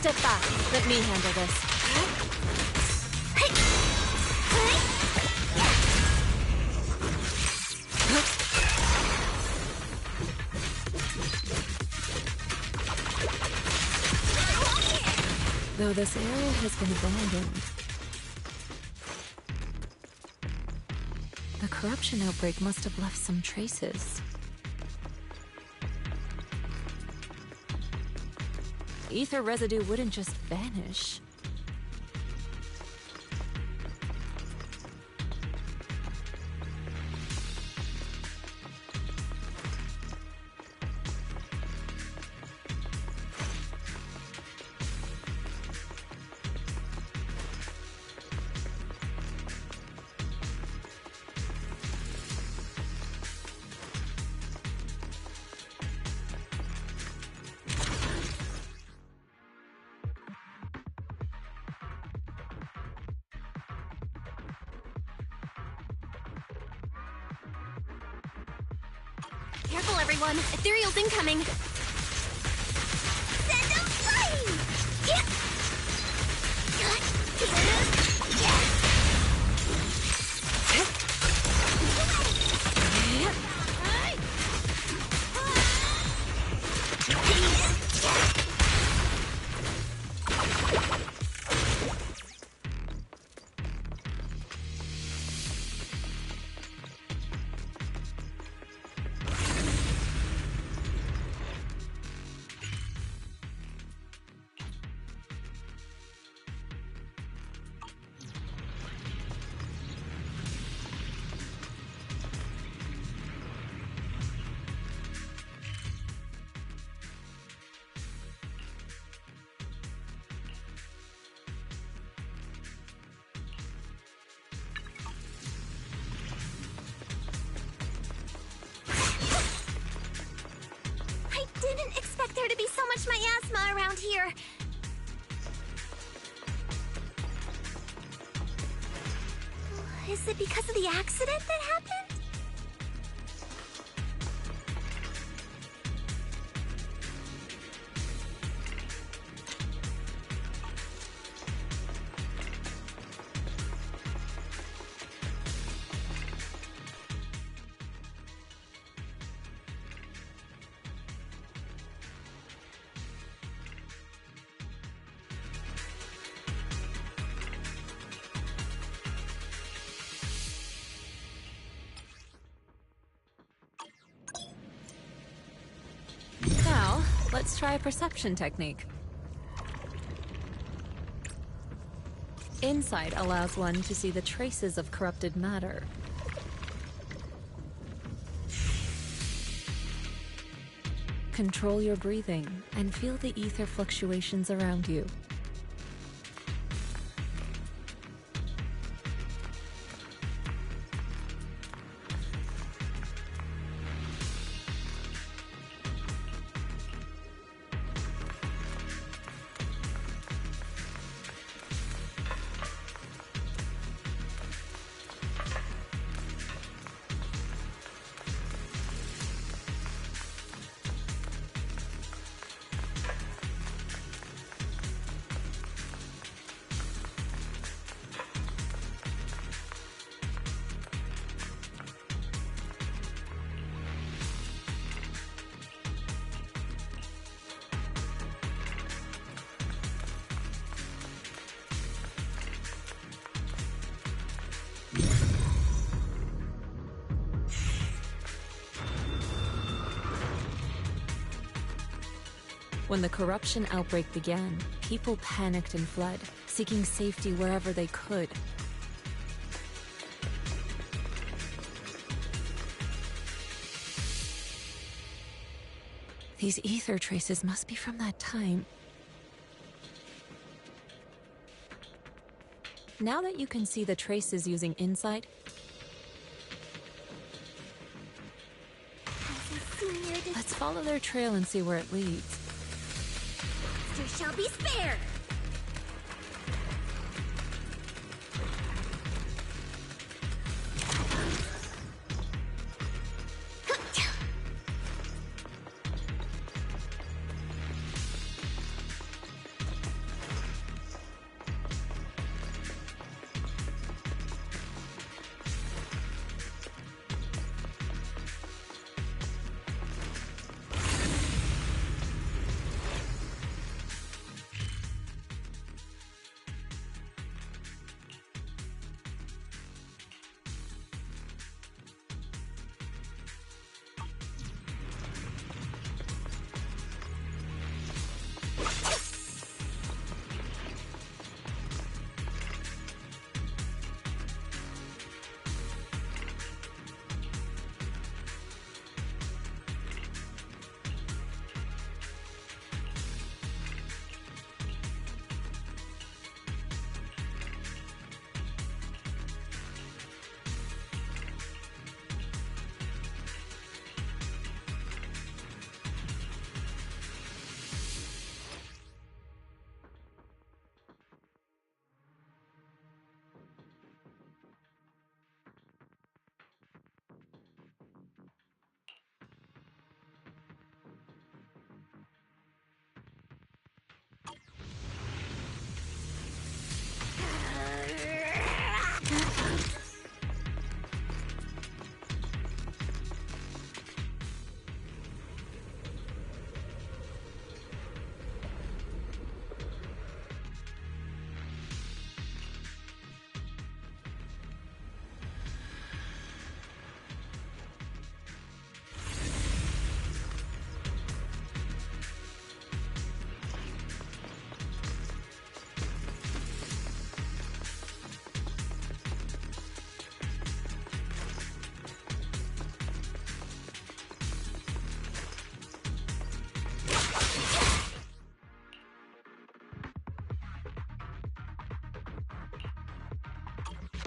Step back. Let me handle this. Though this area has been abandoned, the corruption outbreak must have left some traces. Ether residue wouldn't just vanish. Careful, everyone. Ethereal's incoming. Send them flying! Yeah. Didn't expect there to be so much miasma around here. Is it because of the accident that happened? Now, let's try a perception technique. Insight allows one to see the traces of corrupted matter. Control your breathing and feel the ether fluctuations around you. When the corruption outbreak began, people panicked and fled, seeking safety wherever they could. These ether traces must be from that time. Now that you can see the traces using insight, let's follow their trail and see where it leads. There shall be spared.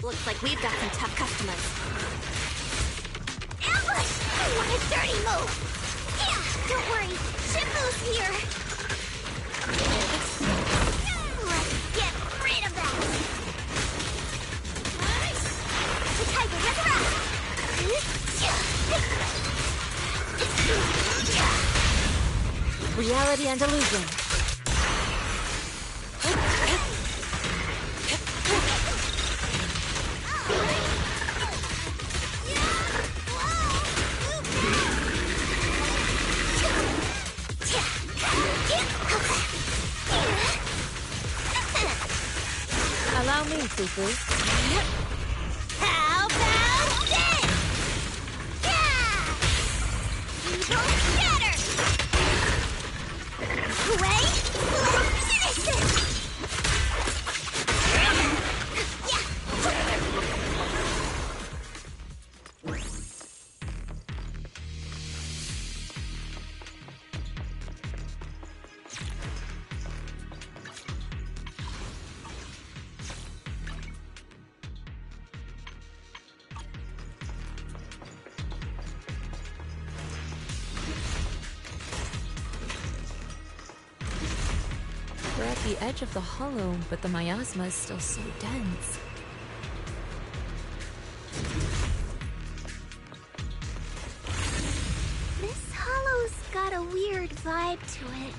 Looks like we've got some tough customers. Ambush! What a dirty move! Yeah, don't worry. Shifu's here. Let's get rid of that. The tiger resurrect. Reality and illusion. Allow me, Fufu. How about this? Yeah! Evil shatter! Wait! Finish this! We're at the edge of the hollow, but the miasma is still so dense. This hollow's got a weird vibe to it.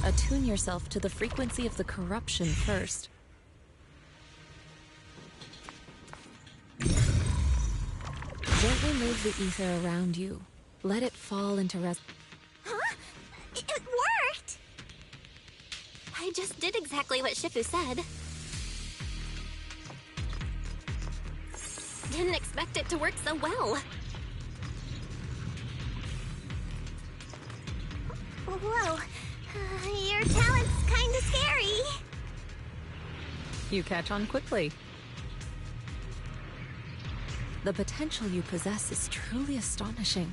Attune yourself to the frequency of the corruption first. Gently move the ether around you. Let it fall into rest. Huh? It worked! I just did exactly what Shifu said. Didn't expect it to work so well. Whoa. Your talent's kinda scary. You catch on quickly. The potential you possess is truly astonishing.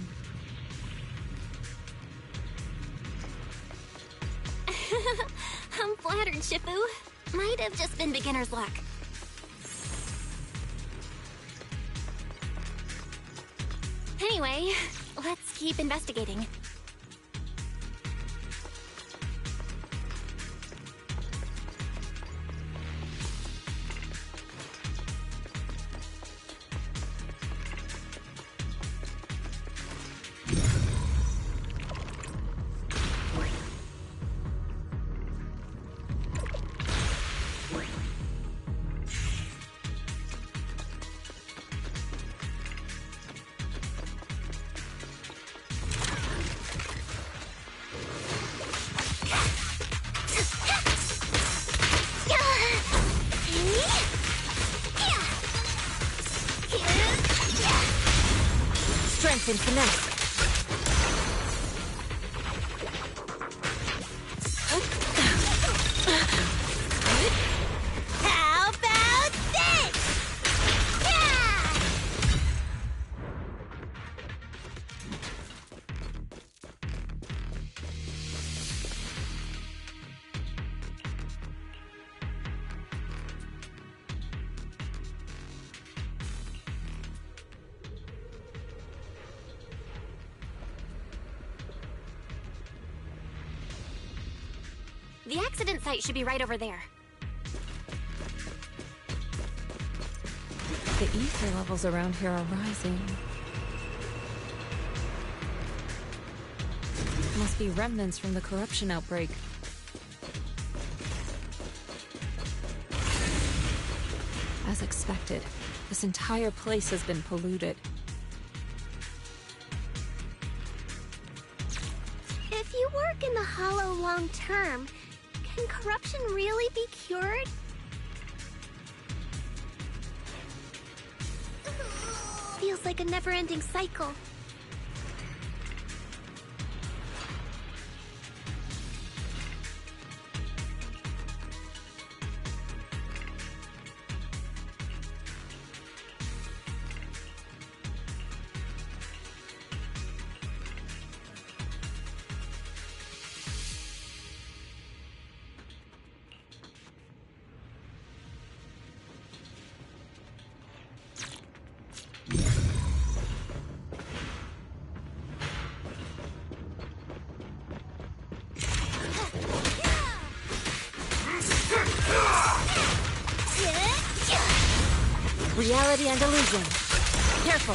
I'm flattered, Shifu. Might have just been beginner's luck. Anyway, let's keep investigating. Strength and finesse. How about this? Yeah! The accident site should be right over there. The ether levels around here are rising. Must be remnants from the corruption outbreak. As expected, this entire place has been polluted. long term. Can corruption really be cured? Feels like a never-ending cycle. Reality and illusion. Careful.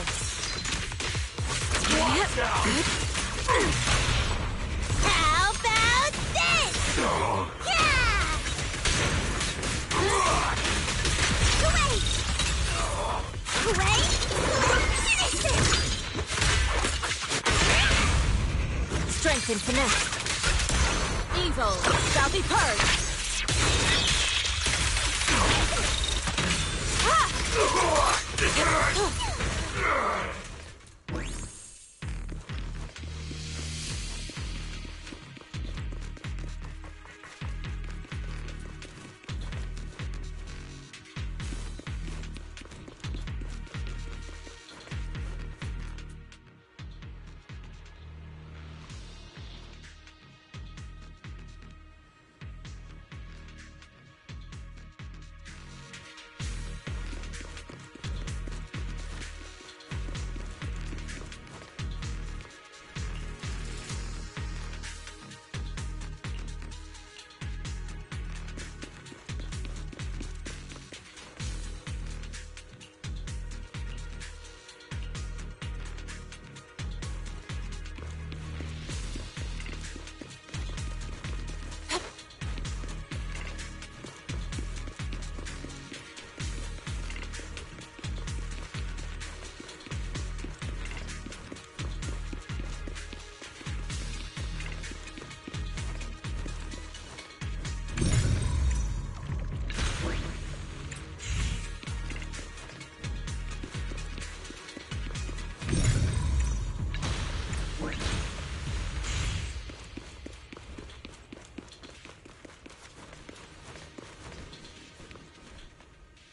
How about this? Yeah! Wait! Finish it! Strength and finesse. Evil shall be purged.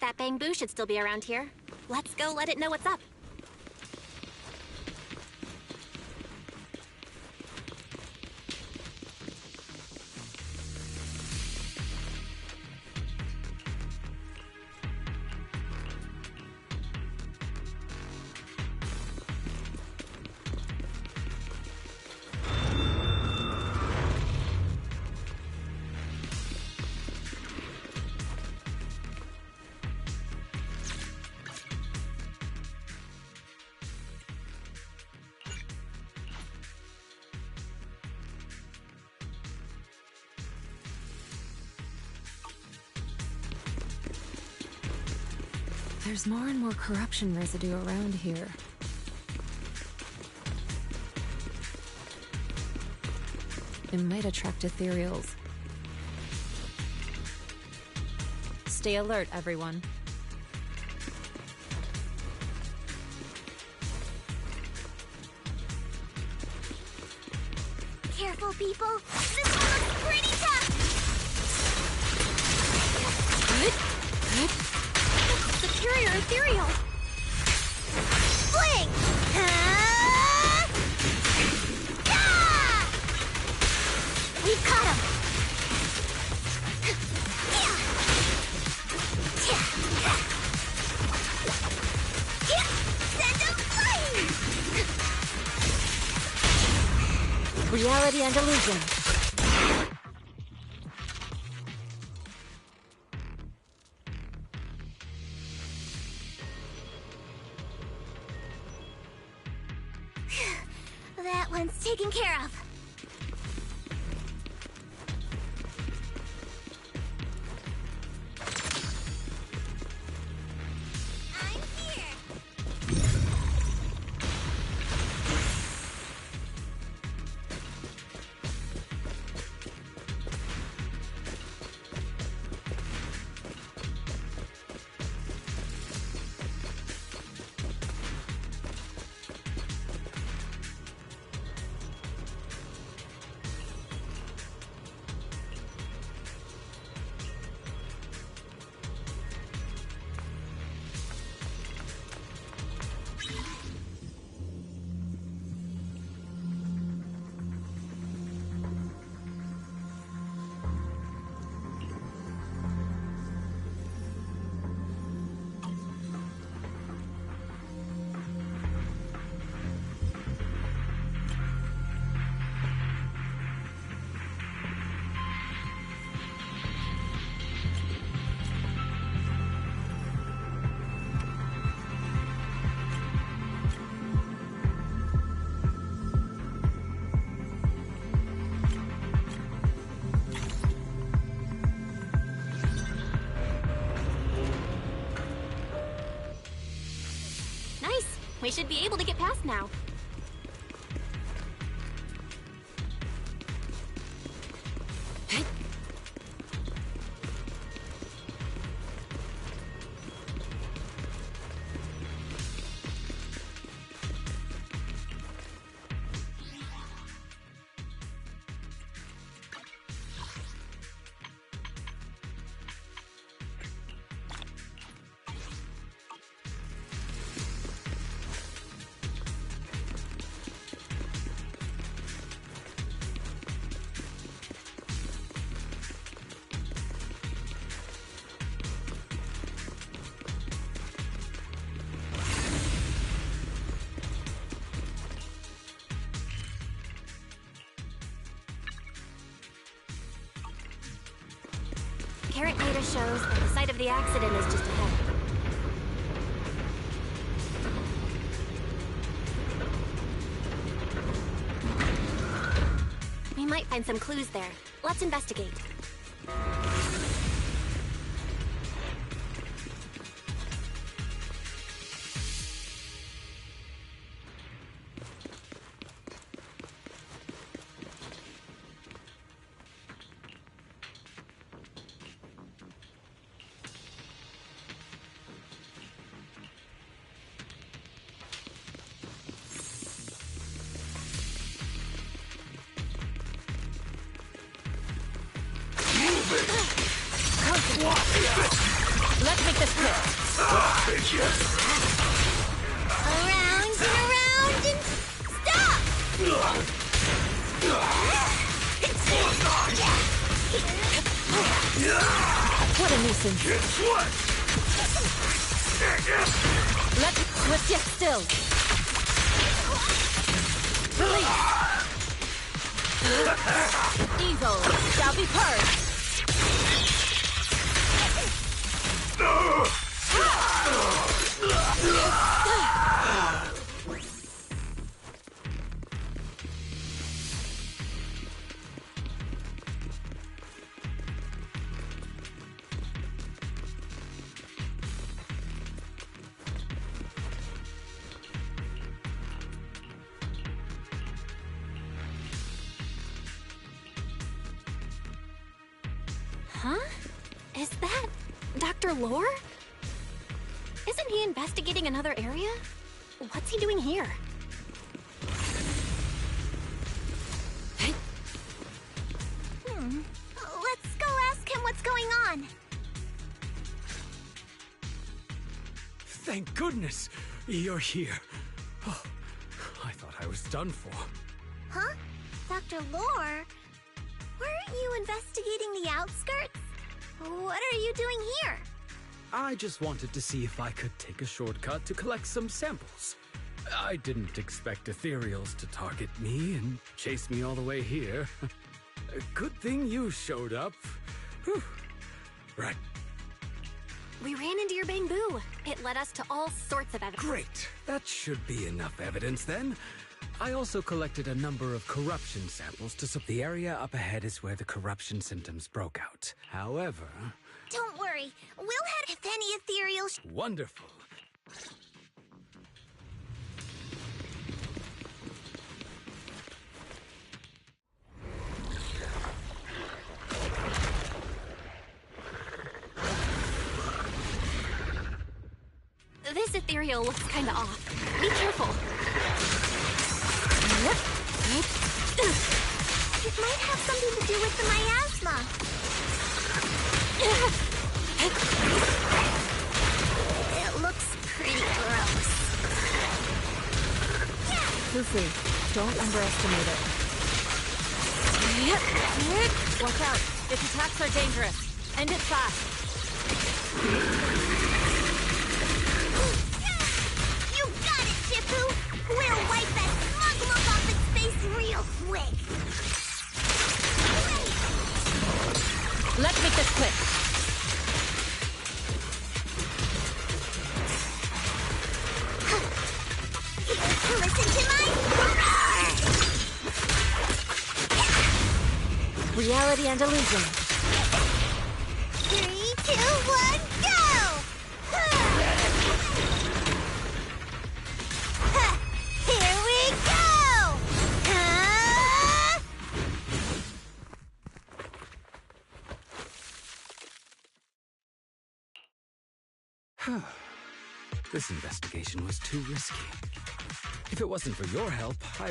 That bamboo should still be around here. Let's go let it know what's up. There's more and more corruption residue around here. It might attract ethereals. Stay alert, everyone. Careful, people. This one looks pretty tough. Superior ethereal. Fling! We've caught him. Send him flying. Reality and illusion. That one's taken care of. I'm here. We should be able to get past now. Carrot data shows that the site of the accident is just ahead. We might find some clues there. Let's investigate. Let's make this quick. Around and stop! What a nuisance. Let's twist yet still. Release. Evil shall be purged. Huh? Is that Dr. Lore? Isn't he investigating another area? What's he doing here? Let's go ask him what's going on. Thank goodness you're here. Oh, I thought I was done for. Huh? Dr. Lore? Weren't you investigating the outskirts? What are you doing here? I just wanted to see if I could take a shortcut to collect some samples. I didn't expect ethereals to target me and chase me all the way here. Good thing you showed up. Whew. Right. We ran into your bamboo. It led us to all sorts of evidence. Great. That should be enough evidence then. I also collected a number of corruption samples to the area up ahead is where the corruption symptoms broke out. However... Don't worry. We'll head if any ethereals... Wonderful. This ethereal looks kinda off. Be careful. It might have something to do with the miasma. It looks pretty gross. Fufu, don't underestimate it. Watch out. Its attacks are dangerous. End it fast. You got it, Shifu! We'll wipe that smug look off its face real quick! Let's make this quick. Listen to my... Reality and illusion. 3, 2, 1, go! This investigation was too risky. If it wasn't for your help, I